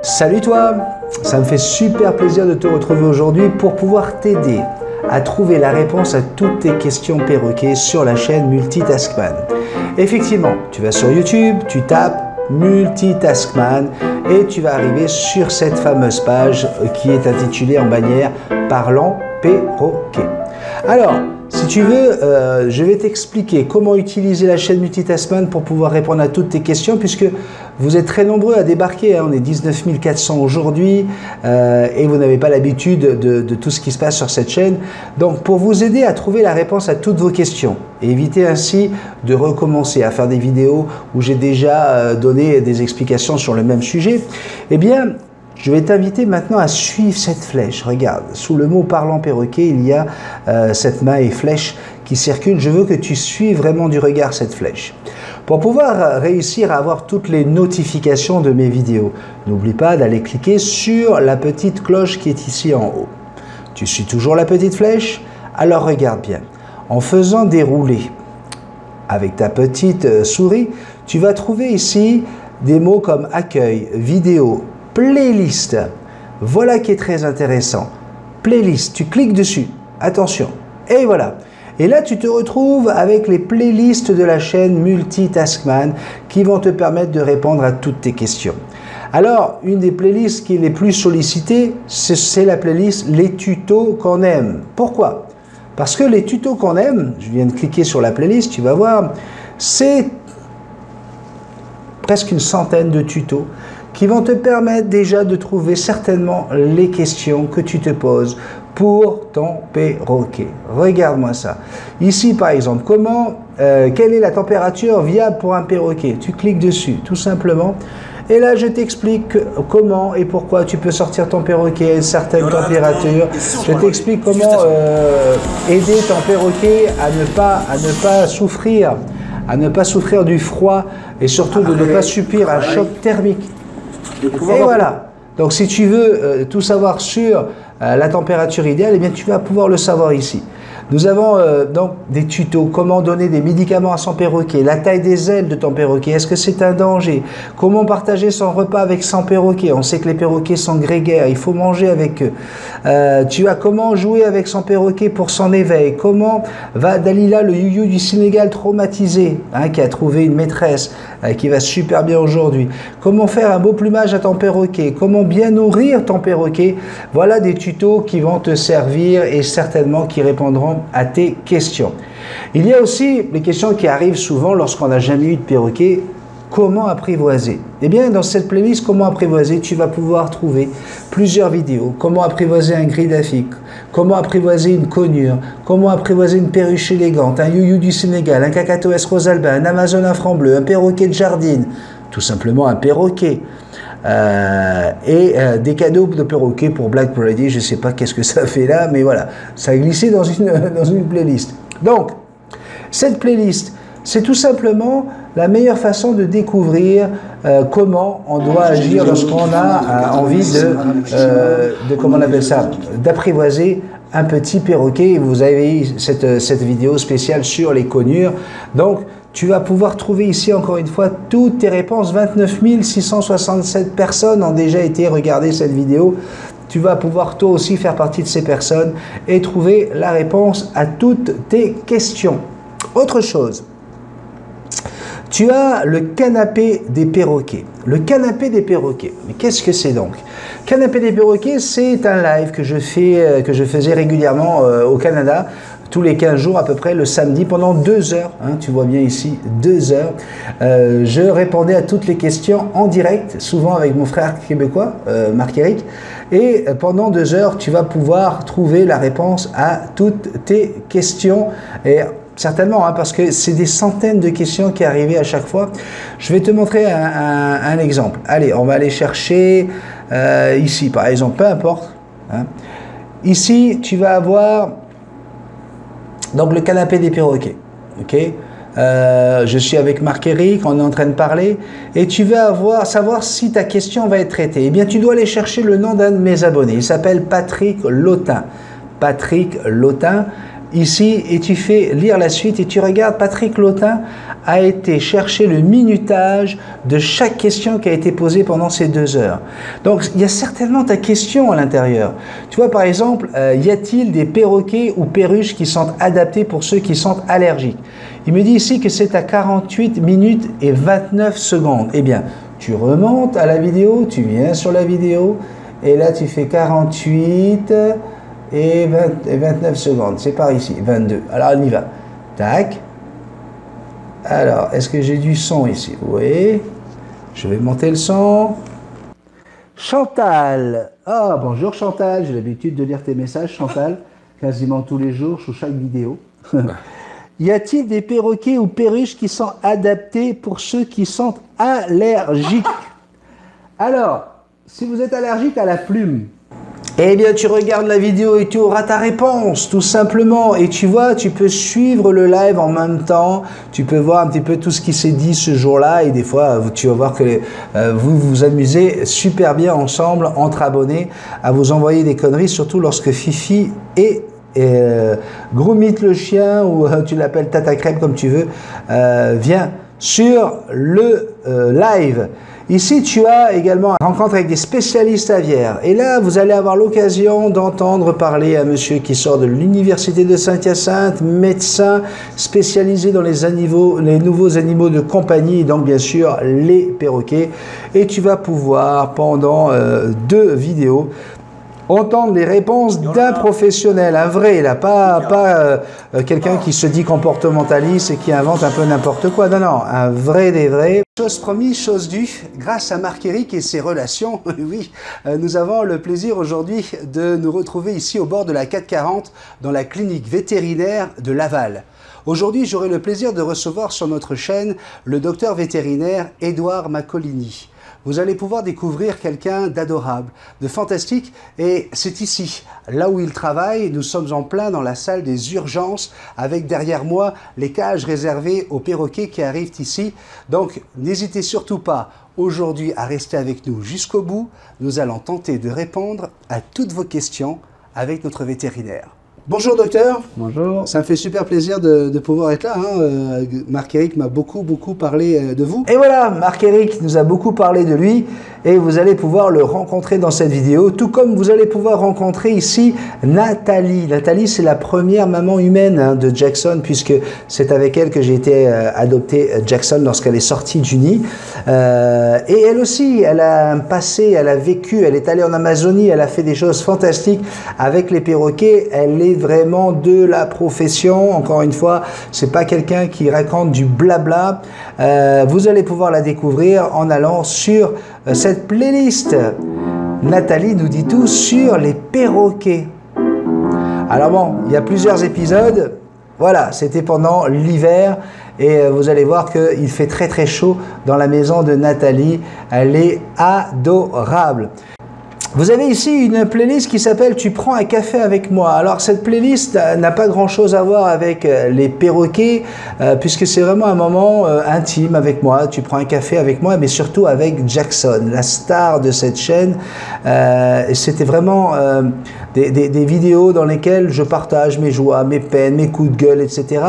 Salut toi, ça me fait super plaisir de te retrouver aujourd'hui pour pouvoir t'aider à trouver la réponse à toutes tes questions perroquets sur la chaîne Multitaskman. Effectivement, tu vas sur YouTube, tu tapes Multitaskman et tu vas arriver sur cette fameuse page qui est intitulée en bannière Parlant Perroquet. Alors, si tu veux, je vais t'expliquer comment utiliser la chaîne Multitaskman pour pouvoir répondre à toutes tes questions, puisque vous êtes très nombreux à débarquer, hein. On est 19 400 aujourd'hui et vous n'avez pas l'habitude de tout ce qui se passe sur cette chaîne. Donc, pour vous aider à trouver la réponse à toutes vos questions et éviter ainsi de recommencer à faire des vidéos où j'ai déjà donné des explications sur le même sujet, eh bien, je vais t'inviter maintenant à suivre cette flèche. Regarde, sous le mot parlant perroquet, il y a cette main et flèche qui circule. Je veux que tu suives vraiment du regard cette flèche. Pour pouvoir réussir à avoir toutes les notifications de mes vidéos, n'oublie pas d'aller cliquer sur la petite cloche qui est ici en haut. Tu suis toujours la petite flèche? Alors regarde bien. En faisant dérouler avec ta petite souris, tu vas trouver ici des mots comme accueil, vidéo, playlist. Voilà qui est très intéressant. Playlist, tu cliques dessus. Attention. Et voilà. Et là, tu te retrouves avec les playlists de la chaîne Multitaskman qui vont te permettre de répondre à toutes tes questions. Alors, une des playlists qui est les plus sollicitées, c'est la playlist Les tutos qu'on aime. Pourquoi? Parce que les tutos qu'on aime, je viens de cliquer sur la playlist, tu vas voir, c'est presque une centaine de tutos qui vont te permettre déjà de trouver certainement les questions que tu te poses pour ton perroquet. Regarde-moi ça. Ici, par exemple, quelle est la température viable pour un perroquet? Tu cliques dessus, tout simplement. Et là, je t'explique comment et pourquoi tu peux sortir ton perroquet à une certaine température. Je t'explique comment aider ton perroquet à ne pas souffrir du froid et surtout de ne pas subir un choc thermique. Et voilà. Donc, si tu veux tout savoir sur la température idéale, eh bien, tu vas pouvoir le savoir ici. Nous avons donc des tutos, comment donner des médicaments à son perroquet, la taille des ailes de ton perroquet, est-ce que c'est un danger, comment partager son repas avec son perroquet, on sait que les perroquets sont grégaires, il faut manger avec eux. Tu as comment jouer avec son perroquet pour son éveil, comment va Dalila, le you-you du Sénégal traumatisé, hein, qui a trouvé une maîtresse qui va super bien aujourd'hui, comment faire un beau plumage à ton perroquet, comment bien nourrir ton perroquet. Voilà des tutos qui vont te servir et certainement qui répondront à tes questions. Il y a aussi les questions qui arrivent souvent lorsqu'on n'a jamais eu de perroquet. Comment apprivoiser? Eh bien, dans cette playlist Comment apprivoiser, tu vas pouvoir trouver plusieurs vidéos. Comment apprivoiser un gris d'Afrique, comment apprivoiser une conure, comment apprivoiser une perruche élégante, un you-you du Sénégal, un cacatoès rosalba, un amazone à franc bleu, un perroquet de jardine, tout simplement un perroquet. Des cadeaux de perroquet pour Black Friday, je ne sais pas qu'est-ce que ça fait là, mais voilà, ça a glissé dans une playlist. Donc, cette playlist, c'est tout simplement la meilleure façon de découvrir comment on doit agir lorsqu'on a envie comment on appelle ça, d'apprivoiser un petit perroquet. Vous avez eu cette vidéo spéciale sur les conures. Donc, tu vas pouvoir trouver ici, encore une fois, toutes tes réponses. 29 667 personnes ont déjà été regarder cette vidéo. Tu vas pouvoir toi aussi faire partie de ces personnes et trouver la réponse à toutes tes questions. Autre chose, tu as le canapé des perroquets. Le canapé des perroquets. Mais qu'est-ce que c'est donc? Canapé des perroquets, c'est un live que je faisais régulièrement au Canada, tous les 15 jours à peu près, le samedi, pendant 2 heures. Hein, tu vois bien ici, 2 heures. Je répondais à toutes les questions en direct, souvent avec mon frère québécois, Marc-Éric. Et pendant 2 heures, tu vas pouvoir trouver la réponse à toutes tes questions. Et certainement, hein, parce que c'est des centaines de questions qui arrivaient à chaque fois. Je vais te montrer un exemple. Allez, on va aller chercher ici, par exemple, peu importe. Hein. Ici, tu vas avoir donc le canapé des perroquets. Okay. Je suis avec Marc-Éric, on est en train de parler, et tu vas savoir si ta question va être traitée. Eh bien, tu dois aller chercher le nom d'un de mes abonnés. Il s'appelle Patrick Lotin. Patrick Lotin. ici et tu fais lire la suite et tu regardes. Patrick Lotin a été chercher le minutage de chaque question qui a été posée pendant ces 2 heures. Donc il y a certainement ta question à l'intérieur. Tu vois par exemple, y a-t-il des perroquets ou perruches qui sont adaptés pour ceux qui sont allergiques? Il me dit ici que c'est à 48 minutes et 29 secondes. Eh bien, tu remontes à la vidéo, tu viens sur la vidéo et là tu fais 48 et 29 secondes. C'est par ici, 22. Alors on y va. Tac. Alors, est-ce que j'ai du son ici? Oui. Je vais monter le son. Chantal. Ah, bonjour Chantal. J'ai l'habitude de lire tes messages, Chantal, quasiment tous les jours, sous chaque vidéo. Y a-t-il des perroquets ou perruches qui sont adaptés pour ceux qui sont allergiques? Alors, si vous êtes allergique à la plume, eh bien, tu regardes la vidéo et tu auras ta réponse, tout simplement. Et tu vois, tu peux suivre le live en même temps. Tu peux voir un petit peu tout ce qui s'est dit ce jour-là. Et des fois, tu vas voir que vous vous amusez super bien ensemble, entre abonnés, à vous envoyer des conneries, surtout lorsque Fifi et Gromit le chien, ou tu l'appelles Tata Crème comme tu veux, vient sur le live. Ici, tu as également une rencontre avec des spécialistes aviaires. Et là, vous allez avoir l'occasion d'entendre parler à monsieur qui sort de l'université de Saint-Hyacinthe, médecin spécialisé dans les nouveaux animaux de compagnie, donc bien sûr les perroquets. Et tu vas pouvoir, pendant 2 vidéos, entendre les réponses d'un professionnel, un vrai, là, pas quelqu'un qui se dit comportementaliste et qui invente un peu n'importe quoi. Non, non, un vrai des vrais. Chose promise, chose due, grâce à Marc-Éric et ses relations, oui, nous avons le plaisir aujourd'hui de nous retrouver ici au bord de la 440 dans la clinique vétérinaire de Laval. Aujourd'hui, j'aurai le plaisir de recevoir sur notre chaîne le docteur vétérinaire Édouard Macolini. Vous allez pouvoir découvrir quelqu'un d'adorable, de fantastique, et c'est ici, là où il travaille. Nous sommes en plein dans la salle des urgences, avec derrière moi les cages réservées aux perroquets qui arrivent ici. Donc n'hésitez surtout pas aujourd'hui à rester avec nous jusqu'au bout. Nous allons tenter de répondre à toutes vos questions avec notre vétérinaire. Bonjour docteur. Bonjour. Ça me fait super plaisir de pouvoir être là. Marc-Éric m'a beaucoup parlé de vous. Et voilà, Marc-Éric nous a beaucoup parlé de lui et vous allez pouvoir le rencontrer dans cette vidéo, tout comme vous allez pouvoir rencontrer ici Nathalie. Nathalie, c'est la première maman humaine de Jackson, puisque c'est avec elle que j'ai été adopté Jackson lorsqu'elle est sortie du nid. Et elle aussi, elle a un passé, elle a vécu, elle est allée en Amazonie, elle a fait des choses fantastiques avec les perroquets. Elle est vraiment de la profession. Encore une fois, c'est pas quelqu'un qui raconte du blabla. Vous allez pouvoir la découvrir en allant sur cette playlist. Nathalie nous dit tout sur les perroquets. Alors bon, il y a plusieurs épisodes. Voilà, c'était pendant l'hiver et vous allez voir qu'il fait très chaud dans la maison de Nathalie. Elle est adorable. Vous avez ici une playlist qui s'appelle « Tu prends un café avec moi ». Alors cette playlist n'a pas grand-chose à voir avec les perroquets, puisque c'est vraiment un moment intime avec moi. Tu prends un café avec moi, mais surtout avec Jackson, la star de cette chaîne. C'était vraiment des vidéos dans lesquelles je partage mes joies, mes peines, mes coups de gueule, etc.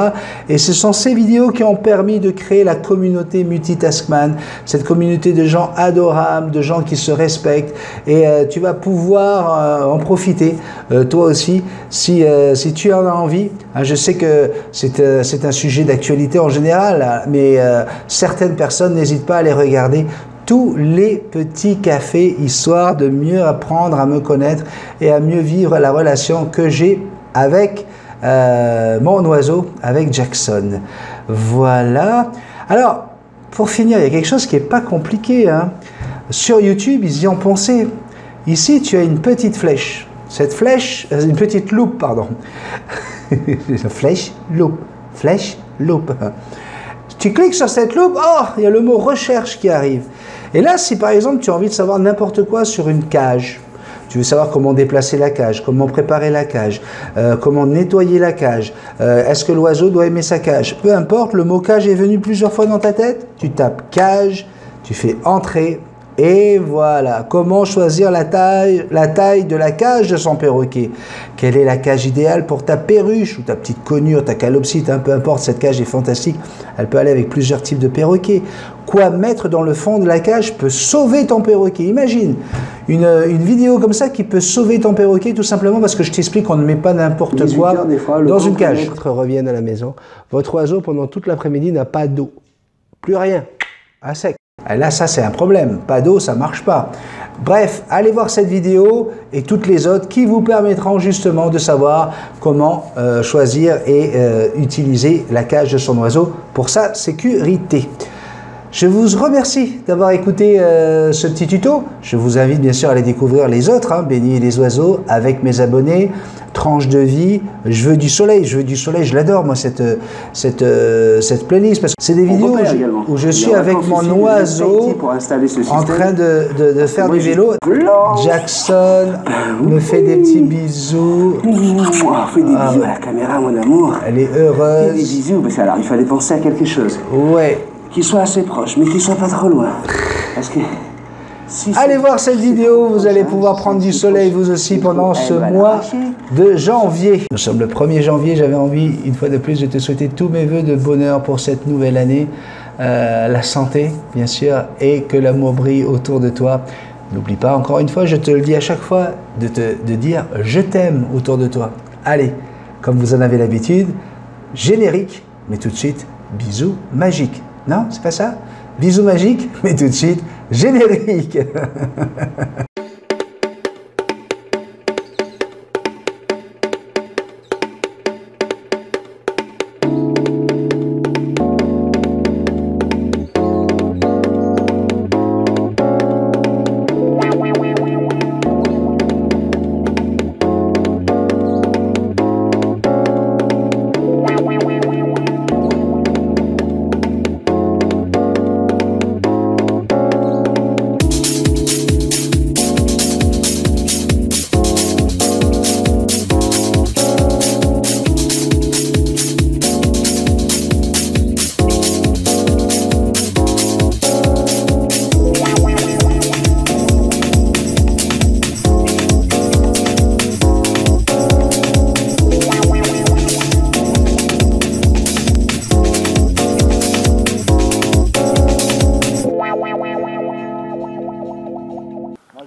Et ce sont ces vidéos qui ont permis de créer la communauté Multitaskman, cette communauté de gens adorables, de gens qui se respectent. Et tu vas pouvoir en profiter, toi aussi, si tu en as envie. Je sais que c'est un sujet d'actualité en général, mais certaines personnes n'hésitent pas à les regarder. Tous les petits cafés, histoire de mieux apprendre à me connaître et à mieux vivre la relation que j'ai avec mon oiseau, avec Jackson. Voilà. Alors, pour finir, il y a quelque chose qui n'est pas compliqué. Sur YouTube, ils y ont pensé. Ici, tu as une petite flèche. Cette flèche, une petite loupe, pardon. Flèche, loupe. Flèche, loupe. Tu cliques sur cette loupe, oh, il y a le mot recherche qui arrive. Et là, si par exemple, tu as envie de savoir n'importe quoi sur une cage, tu veux savoir comment déplacer la cage, comment préparer la cage, comment nettoyer la cage, est-ce que l'oiseau doit aimer sa cage, peu importe, le mot cage est venu plusieurs fois dans ta tête, tu tapes cage, tu fais entrer, Et voilà, comment choisir la taille de la cage de son perroquet. Quelle est la cage idéale pour ta perruche ou ta petite conure, ta calopsite, hein, peu importe, cette cage est fantastique. Elle peut aller avec plusieurs types de perroquets. Quoi mettre dans le fond de la cage peut sauver ton perroquet. Imagine une vidéo comme ça qui peut sauver ton perroquet tout simplement parce que je t'explique qu'on ne met pas n'importe quoi dans une cage. Reviennent à la maison. Votre oiseau pendant toute l'après-midi n'a pas d'eau. Plus rien. À sec. Et là, ça, c'est un problème. Pas d'eau, ça ne marche pas. Bref, allez voir cette vidéo et toutes les autres qui vous permettront justement de savoir comment choisir et utiliser la cage de son oiseau pour sa sécurité. Je vous remercie d'avoir écouté ce petit tuto. Je vous invite bien sûr à aller découvrir les autres, hein, Benny et les oiseaux, avec mes abonnés. Tranche de vie, je veux du soleil, je l'adore moi cette playlist parce que c'est des vidéos où je suis avec mon oiseau en train de faire du vélo. Jackson me fait des petits bisous. Fais des bisous à la caméra, mon amour. Elle est heureuse. Fais des bisous, parce que alors il fallait penser à quelque chose. Ouais. Qui soit assez proche, mais qui soit pas trop loin. Parce que allez voir cette vidéo, vous allez pouvoir prendre du soleil vous aussi pendant ce mois de janvier. Nous sommes le 1er janvier, j'avais envie une fois de plus de te souhaiter tous mes vœux de bonheur pour cette nouvelle année, la santé bien sûr et que l'amour brille autour de toi. N'oublie pas encore une fois, je te le dis à chaque fois, de dire je t'aime autour de toi. Allez, comme vous en avez l'habitude, générique, mais tout de suite, bisous magiques. Non, c'est pas ça? Bisous magiques, mais tout de suite, générique.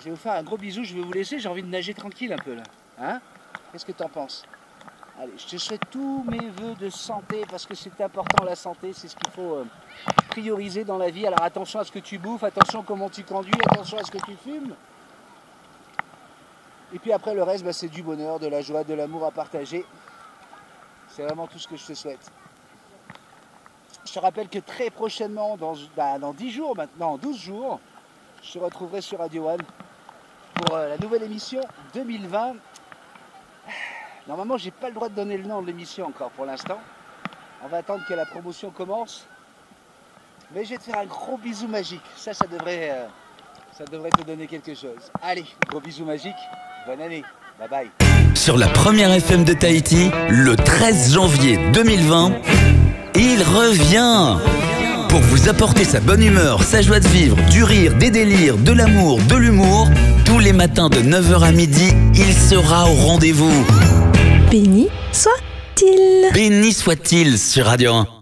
Je vais vous faire un gros bisou, je vais vous laisser, j'ai envie de nager tranquille un peu là. Hein? Qu'est-ce que tu en penses? Allez, je te souhaite tous mes vœux de santé parce que c'est important la santé, c'est ce qu'il faut prioriser dans la vie. Alors attention à ce que tu bouffes, attention à comment tu conduis, attention à ce que tu fumes. Et puis après le reste, bah, c'est du bonheur, de la joie, de l'amour à partager. C'est vraiment tout ce que je te souhaite. Je te rappelle que très prochainement, dans 10 jours maintenant, 12 jours, je te retrouverai sur Radio One pour la nouvelle émission 2020. Normalement, j'ai pas le droit de donner le nom de l'émission encore pour l'instant. On va attendre que la promotion commence. Mais je vais te faire un gros bisou magique. Ça devrait te donner quelque chose. Allez, gros bisou magique. Bonne année. Bye bye. Sur la première FM de Tahiti, le 13 janvier 2020, il revient pour vous apporter sa bonne humeur, sa joie de vivre, du rire, des délires, de l'amour, de l'humour. Tous les matins de 9h à midi, il sera au rendez-vous. Béni soit-il. Béni soit-il sur Radio 1.